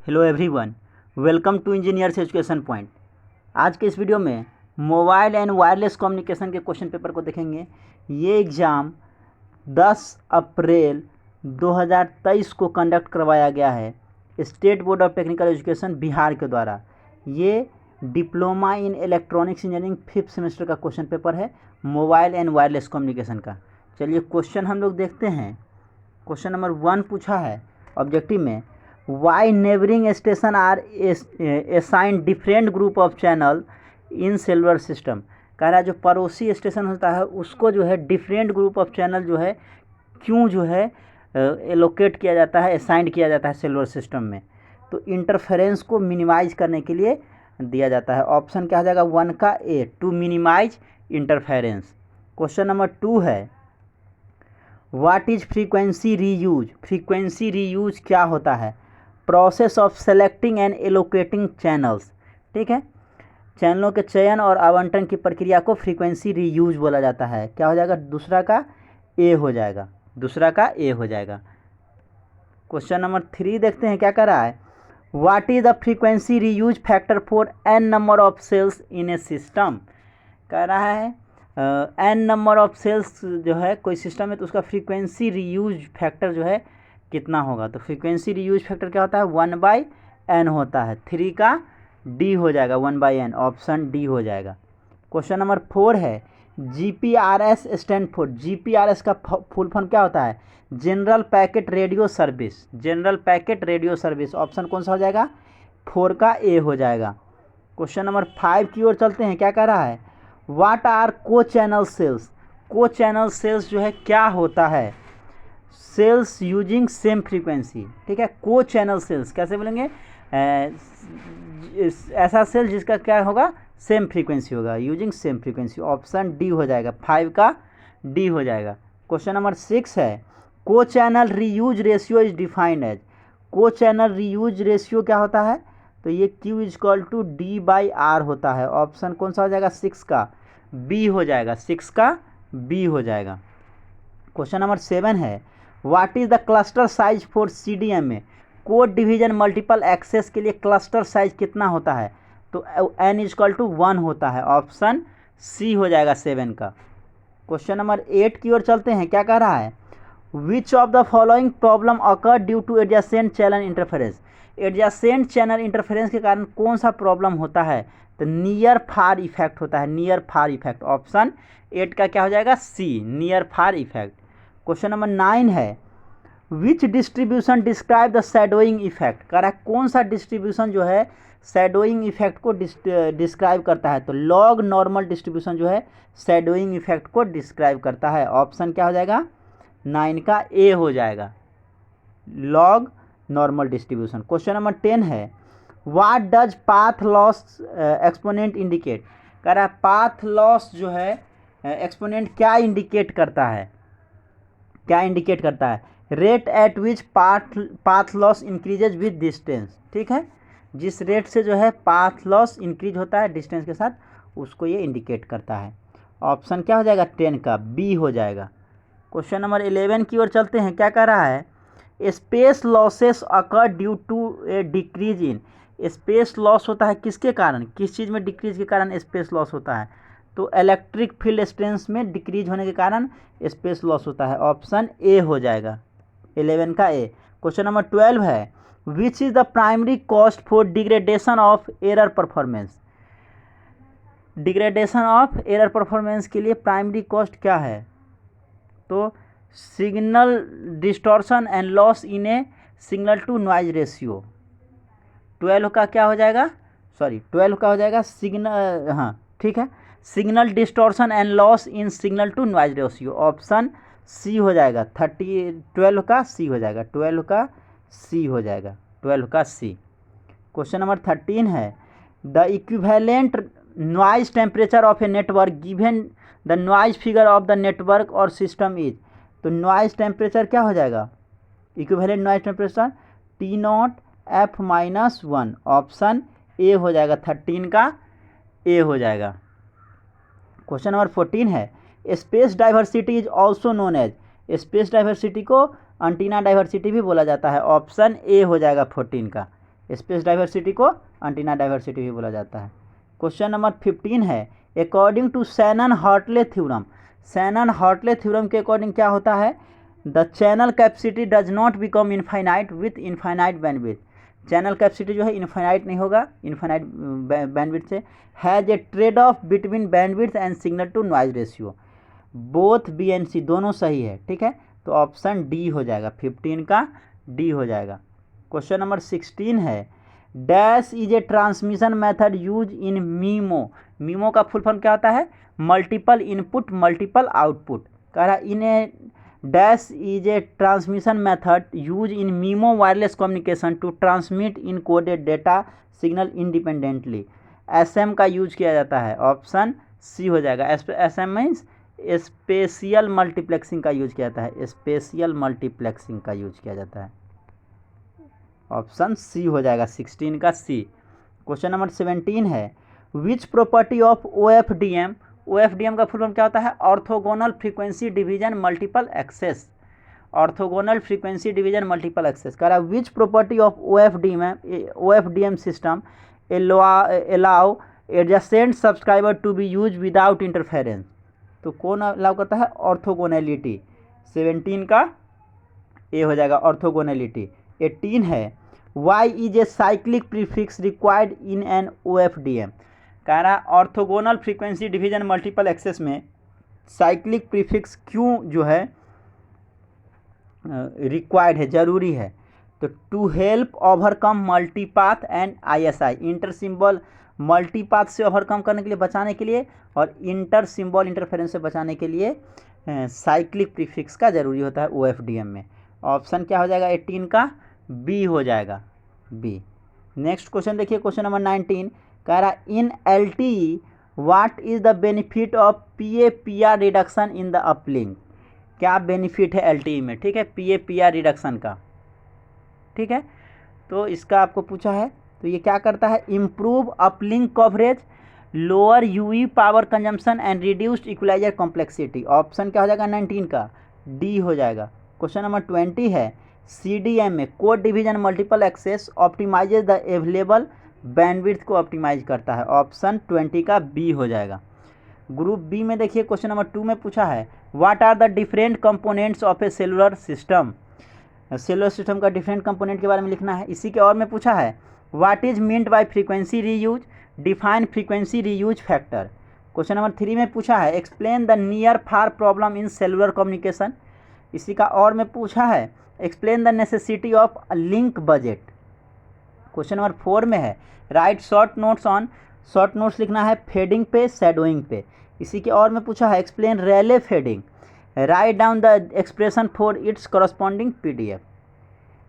Hello everyone, welcome to engineers education point. आज के इस वीडियो में मोबाइल एंड वायरलेस कम्युनिकेशन के क्वेश्चन पेपर को देखेंगे। ये एग्ज़ाम 10 अप्रैल 2023 को कंडक्ट करवाया गया है state board of technical education Bihar के द्वारा। ये diploma in electronics engineering 5th semester का क्वेश्चन पेपर है, मोबाइल एंड वायरलेस कम्युनिकेशन का। चलिए क्वेश्चन हम लोग देखते हैं। क्वेश्चन नंबर 1 पूछा है ऑब्जेक्टिव में, why neighbouring station are assign different group of channel in cellular system. कह रहा है जो पड़ोसी स्टेशन होता है उसको जो है डिफरेंट ग्रुप ऑफ चैनल जो है क्यों जो है एलोकेट किया जाता है, असाइन किया जाता है सेलुलर सिस्टम में। तो इंटरफेरेंस को मिनिमाइज करने के लिए दिया जाता है। ऑप्शन क्या हो जाएगा 1 का A, to minimize interference. Question number 2 है, what is frequency reuse. Frequency reuse क्या होता है? Process of selecting and allocating channels. ठीक है, चैनलों के चयन और आवंटन की प्रक्रिया को फ्रीक्वेंसी रीयूज बोला जाता है। क्या हो जाएगा? दूसरा का ए हो जाएगा, दूसरा का ए हो जाएगा। क्वेश्चन नंबर 3 देखते हैं क्या कर रहा है, what is the frequency reuse factor for N number of cells in a system. कह रहा है एन नंबर ऑफ सेल्स जो है कोई सिस्टम है तो उसका फ्रीक्वेंसी रीयूज फैक्टर जो है कितना होगा। तो फ्रीक्वेंसी रीयूज फैक्टर क्या होता है? 1/n होता है। 3 का डी हो जाएगा, 1/n, ऑप्शन डी हो जाएगा। क्वेश्चन नंबर 4 है, GPRS स्टैंड फॉर। GPRS का फुल फॉर्म क्या होता है? General packet radio service. General packet radio service, option कौन सा हो जाएगा? 4 का ए हो जाएगा। क्वेश्चन नंबर 5 की ओर चलते हैं। क्या कह रहा है, what are co channel cells. Co channel cells जो है क्या होता है? Cells using same frequency. ठीक है, को चैनल सेल्स कैसे बोलेंगे? ऐसा सेल जिसका क्या होगा? सेम फ्रीक्वेंसी होगा, using same frequency. Option D हो जाएगा, 5 का डी हो जाएगा। क्वेश्चन नंबर 6 है, co channel reuse ratio is defined as. Co channel reuse ratio क्या होता है? तो ये Q = D/R होता है। ऑप्शन कौन सा हो जाएगा? 6 का बी हो जाएगा, 6 का बी हो जाएगा। क्वेश्चन नंबर 7 है, what is the cluster size for CDMA। Code division multiple access के लिए क्लस्टर साइज कितना होता है? तो N = 1 होता है। ऑप्शन सी हो जाएगा 7 का। क्वेश्चन नंबर 8 की ओर चलते हैं। क्या कह रहा है, which of the following problem occur due two adjacent channel interference. Adjacent channel interference के कारण कौन सा प्रॉब्लम होता है? तो नियर फार इफेक्ट होता है, नियर फार इफेक्ट। ऑप्शन 8 का क्या हो जाएगा? C, near far effect. Question number 9 है, which distribution describe the shadowing effect. कह रहा है कौन सा डिस्ट्रीब्यूशन जो है शैडोइंग इफेक्ट को डिस्क्राइब करता है? तो लॉग नॉर्मल डिस्ट्रीब्यूशन जो है शैडोइंग इफेक्ट को डिस्क्राइब करता है। ऑप्शन क्या हो जाएगा? 9 का ए हो जाएगा, log normal distribution. Question number 10 है, what does path loss exponent indicate. कह रहा है पाथ लॉस जो है एक्सपोनेंट क्या इंडिकेट करता है? क्या इंडिकेट करता है? Rate at which path loss increases with distance. ठीक है, जिस रेट से जो है पाथ लॉस इंक्रीज होता है डिस्टेंस के साथ, उसको ये इंडिकेट करता है। ऑप्शन क्या हो जाएगा? 10 का बी हो जाएगा। क्वेश्चन नंबर 11 की ओर चलते हैं। क्या कह रहा है, space losses occur due to a decrease in. Space loss होता है किसके कारण? किस चीज़ में डिक्रीज के कारण स्पेस लॉस होता है? तो इलेक्ट्रिक फील्ड स्ट्रेंथ में डिक्रीज होने के कारण स्पेस लॉस होता है। ऑप्शन ए हो जाएगा, 11 का ए। क्वेश्चन नंबर 12 है, which is the primary cost for degradation of error performance. Degradation of error performance के लिए प्राइमरी कॉस्ट क्या है? तो signal distortion and loss in a signal to noise ratio. 12 का क्या हो जाएगा? 12 का हो जाएगा सिग्नल, हाँ ठीक है, signal distortion and loss in signal to noise ratio. Option C हो जाएगा, 12 का सी हो जाएगा, 12 का सी हो जाएगा, 12 का सी। क्वेश्चन नंबर 13 है, the equivalent noise temperature of a network given the noise figure of the network और सिस्टम इज। तो नॉइज टेम्परेचर क्या हो जाएगा? Equivalent noise temperature T0F-1। Option A हो जाएगा, 13 का ए हो जाएगा। क्वेश्चन नंबर 14 है, space diversity is also known as. Space diversity को एंटीना डाइवर्सिटी भी बोला जाता है। ऑप्शन ए हो जाएगा 14 का, स्पेस डाइवर्सिटी को एंटीना डाइवर्सिटी भी बोला जाता है। क्वेश्चन नंबर 15 है, according to Shannon Hartley theorem, Shannon Hartley theorem के अकॉर्डिंग क्या होता है, the channel capacity does not become infinite with infinite bandwidth, channel capacity जो है इनफाइनाइट नहीं होगा इनफाइनाइट बैंडविड्थ से, has a trade off between bandwidth and signal to noise ratio, both B and C दोनों सही है, ठीक है, तो ऑप्शन डी हो जाएगा, 15 का डी हो जाएगा। क्वेश्चन नंबर 16 है, dash is a transmission method use in MIMO, MIMO का फुल फॉर्म क्या होता है, मल्टीपल इनपुट मल्टीपल आउटपुट, कह रहा in a dash is a transmission method use in MIMO wireless communication to transmit in coded data signal independently, SM का use किया जाता है, ऑप्शन सी हो जाएगा। एसएम मीन्स स्पेशियल मल्टीप्लेक्सिंग का use किया जाता है, स्पेशियल मल्टीप्लेक्सिंग का यूज किया जाता है, ऑप्शन सी हो जाएगा, 16 का सी। क्वेश्चन नंबर 17 है, which property of OFDM, OFDM का फुल फॉर्म क्या होता है, orthogonal frequency division multiple access, orthogonal frequency division multiple access, कह रहा है which property of OFDM system allow adjacent subscriber to be use without interference, तो कौन अलाउ करता है, ऑर्थोगोनैलिटी, 17 का ए हो जाएगा, ऑर्थोगोनैलिटी। 18 है, why is a cyclic prefix required in an OFDM, कह रहा orthogonal frequency division multiple access में साइक्लिक प्रीफिक्स क्यों जो है रिक्वायर्ड है, जरूरी है, तो to help overcome multipath and ISI, inter symbol multipath से ओवरकम करने के लिए, बचाने के लिए, और इंटर सिंबल इंटरफेरेंस से बचाने के लिए साइक्लिक प्रीफिक्स का जरूरी होता है OFDM में, ऑप्शन क्या हो जाएगा, 18 का बी हो जाएगा, बी। नेक्स्ट क्वेश्चन देखिए, क्वेश्चन नंबर 19 कह रहा इन LTE what is the benefit of PA-PR reduction in the uplink, क्या बेनिफिट है LTE में, ठीक है, PA-PR रिडक्शन का, ठीक है, तो इसका आपको पूछा है, तो ये क्या करता है, improve uplink coverage, lower UE power consumption and reduced equaliser complexity, option क्या हो जाएगा, 19 का डी हो जाएगा। क्वेश्चन नंबर 20 है, CDM में code division multiple access optimizes the available bandwidth को ऑप्टिमाइज करता है, ऑप्शन 20 का बी हो जाएगा। ग्रुप बी में देखिए, क्वेश्चन नंबर 2 में पूछा है, what are the different components of a cellular system, cellular system का डिफरेंट कंपोनेंट के बारे में लिखना है। इसी के और में पूछा है, what is meant by frequency reuse, define frequency reuse factor. Question number 3 में पूछा है, explain the near far problem in cellular communication. इसी का और में पूछा है, explain the necessity of link budget. Question number 4 में है, write short notes on, short notes लिखना है फेडिंग पे शैडोइंग पे। इसी के और में पूछा है, explain Rayleigh fading, write down the expression for its corresponding PDF।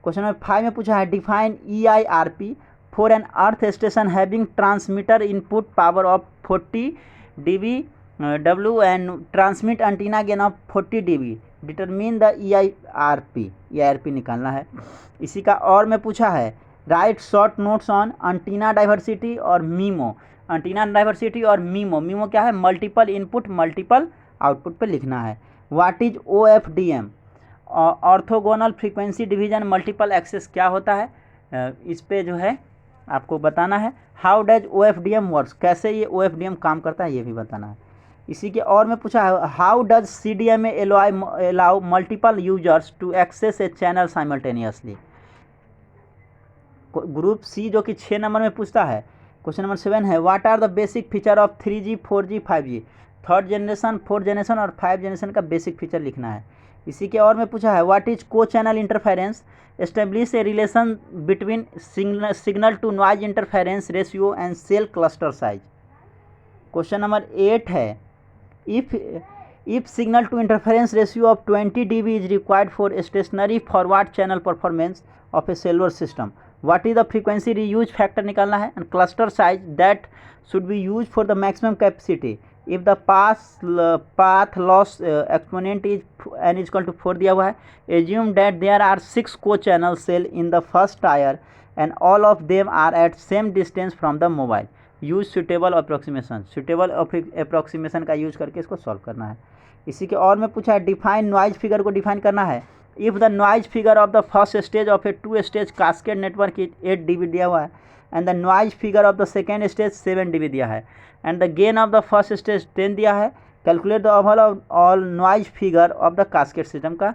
Question number 5 में पूछा है, define EIRP for an earth station having transmitter input power of 40 dBW and transmit antenna gain of 40 dB, determine the EIRP निकालना है। इसी का और में पूछा है, write short notes on antenna diversity और मीमो, एंटीना डाइवर्सिटी और मीमो, मीमो क्या है, मल्टीपल इनपुट मल्टीपल आउटपुट पे लिखना है। What is OFDM, orthogonal frequency division multiple access क्या होता है, इस पे जो है आपको बताना है। हाउ डज OFDM वर्क्स, कैसे ये OFDM काम करता है ये भी बताना है। इसी के और में पूछा है, how does CDMA allow multiple users to access a channel simultaneously. Group C जो कि 6 नंबर में पूछता है, क्वेश्चन नंबर 7 है, what are the basic feature of 3G 4G 5G, third generation, fourth generation और 5 जनरेशन का बेसिक फीचर लिखना है। इसी के और में पूछा है, what is co channel interference, establish a relation between signal to noise interference ratio and cell cluster size. Question number 8 है, if signal to interference ratio of 20 dB is required for stationary forward channel performance of a cellular system, what is the frequency reuse factor निकालना है, and cluster size that should be used for the maximum capacity if the path loss exponent is n is equal to 4 दिया हुआ है। assume that there are 6 co-channel cell in the first tier and all of them are at same distance from the mobile, use suitable approximation, suitable approximation का use करके इसको solve करना है। इसी के और में पूछा है, डिफाइन नॉइज फिगर को डिफाइन करना है, if the noise figure of the first stage of A 2 stage cascade network 8 dB दिया हुआ है and the noise figure of the second stage 7 dB दिया है and the gain of the first stage 10 दिया है। Calculate the overall all noise figure of the cascade system का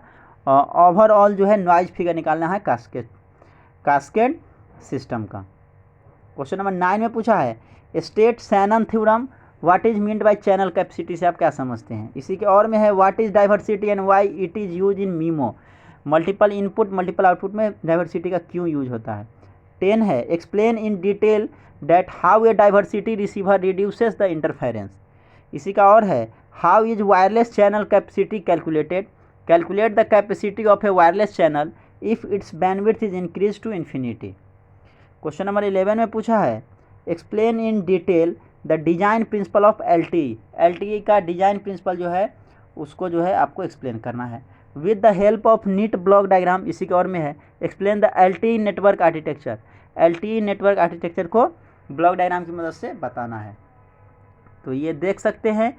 overall जो है नॉइज फिगर निकालना है कास्केड सिस्टम का। क्वेश्चन नंबर 9 में पूछा है state Shannon theorem what is meant by channel capacity से आप क्या समझते हैं। इसी के और में है what is diversity and why it is use in MIMO. Multiple input multiple output में डाइवर्सिटी का क्यों यूज होता है। 10 है explain in detail that how a diversity receiver reduces the interference. इसी का और है how is wireless channel capacity calculated. Calculate the capacity of a wireless channel if it's bandwidth is increase to infinity. Question number 11 में पूछा है explain in detail the design principle of L का design principle जो है उसको जो है आपको एक्सप्लेन करना है with the help of neat block diagram. इसी के और में है explain the L network architecture. L network architecture को ब्लॉक डायग्राम की मदद से बताना है। तो ये देख सकते हैं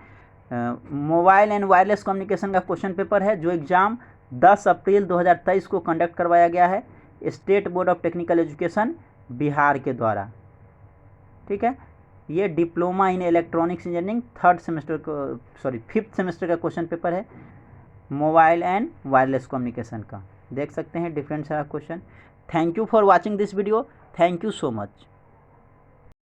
मोबाइल एंड वायरलेस कम्युनिकेशन का क्वेश्चन पेपर है जो एग्ज़ाम 10 अप्रैल 2023 को कंडक्ट करवाया गया है state board of technical education Bihar के द्वारा। ठीक है, ये diploma in electronics engineering 5th semester का क्वेश्चन पेपर है मोबाइल एंड वायरलेस कम्युनिकेशन का। देख सकते हैं डिफरेंट सारा question. Thank you for watching this video. Thank you so much.